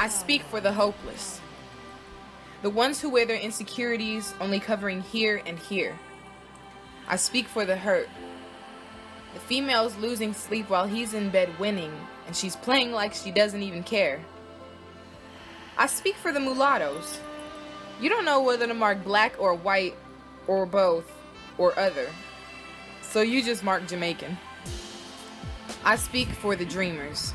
I speak for the hopeless. The ones who wear their insecurities only covering here and here. I speak for the hurt. The female's losing sleep while he's in bed winning, and she's playing like she doesn't even care. I speak for the mulattoes. You don't know whether to mark black or white or both or other, so you just mark Jamaican. I speak for the dreamers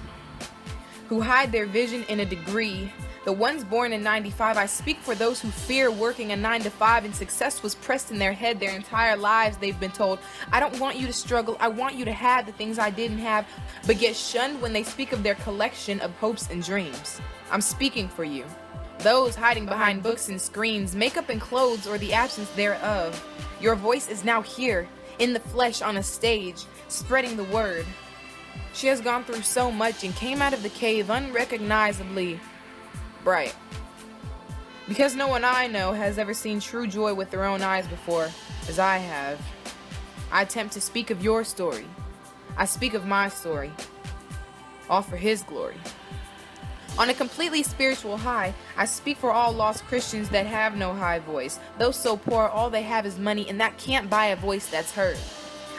who hide their vision in a degree. The ones born in 95, I speak for those who fear working a 9-to-5 and success was pressed in their head their entire lives. They've been told, I don't want you to struggle, I want you to have the things I didn't have, but get shunned when they speak of their collection of hopes and dreams. I'm speaking for you. Those hiding behind books and screens, makeup and clothes or the absence thereof. Your voice is now here, in the flesh on a stage, spreading the word. She has gone through so much and came out of the cave unrecognizably bright. Because no one I know has ever seen true joy with their own eyes before, as I have. I attempt to speak of your story. I speak of my story, all for His glory. On a completely spiritual high, I speak for all lost Christians that have no high voice. Those so poor, all they have is money, and that can't buy a voice that's heard.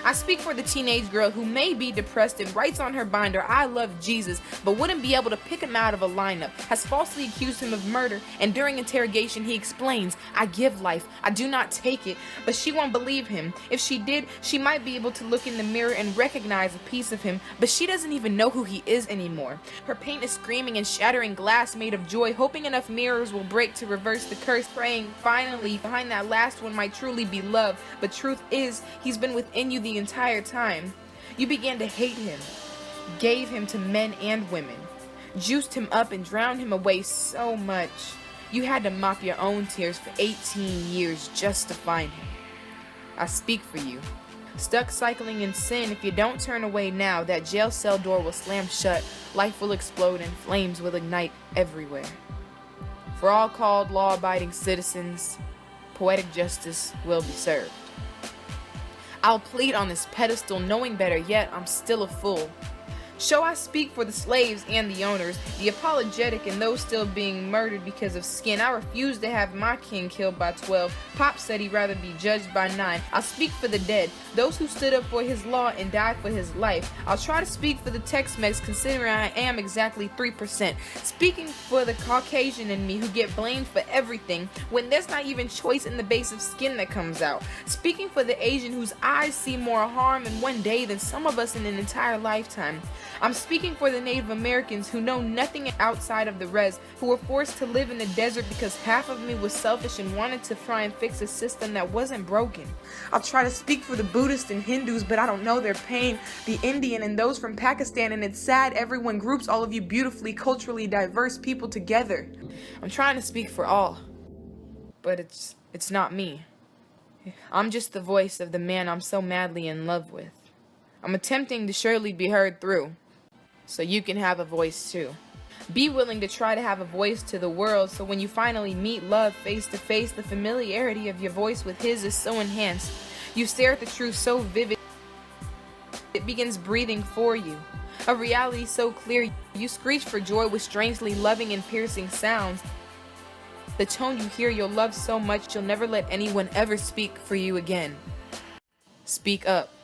I speak for the teenage girl who may be depressed and writes on her binder, I love Jesus, but wouldn't be able to pick him out of a lineup, has falsely accused him of murder, and during interrogation he explains, I give life, I do not take it, but she won't believe him. If she did, she might be able to look in the mirror and recognize a piece of him, but she doesn't even know who he is anymore. Her paint is screaming and shattering glass made of joy, hoping enough mirrors will break to reverse the curse, praying finally behind that last one might truly be love, but truth is, he's been within you the entire time. You began to hate him, gave him to men and women, juiced him up and drowned him away so much. You had to mop your own tears for 18 years just to find him. I speak for you. Stuck cycling in sin, if you don't turn away now, that jail cell door will slam shut, life will explode and flames will ignite everywhere. For all called law-abiding citizens, poetic justice will be served. I'll plead on this pedestal, knowing better yet I'm still a fool. So I speak for the slaves and the owners, the apologetic and those still being murdered because of skin. I refuse to have my king killed by 12. Pop said he'd rather be judged by 9. I'll speak for the dead, those who stood up for his law and died for his life. I'll try to speak for the Tex-Mex considering I am exactly 3%. Speaking for the Caucasian in me who get blamed for everything when there's not even choice in the base of skin that comes out. Speaking for the Asian whose eyes see more harm in one day than some of us in an entire lifetime. I'm speaking for the Native Americans who know nothing outside of the res, who were forced to live in the desert because half of me was selfish and wanted to try and fix a system that wasn't broken. I'll try to speak for the Buddhists and Hindus, but I don't know their pain, the Indian and those from Pakistan, and it's sad everyone groups all of you beautifully, culturally diverse people together. I'm trying to speak for all, but it's not me. I'm just the voice of the man I'm so madly in love with. I'm attempting to surely be heard through, so you can have a voice too. Be willing to try to have a voice to the world, so when you finally meet love face to face, the familiarity of your voice with his is so enhanced. You stare at the truth so vivid, it begins breathing for you. A reality so clear, you screech for joy with strangely loving and piercing sounds. The tone you hear you'll love so much you'll never let anyone ever speak for you again. Speak up.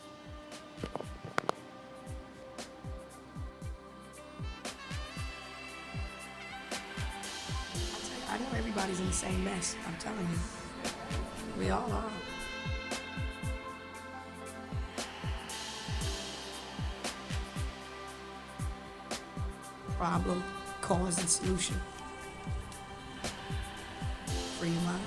I know everybody's in the same mess, I'm telling you. We all are. Problem, cause, and solution. Free your mind.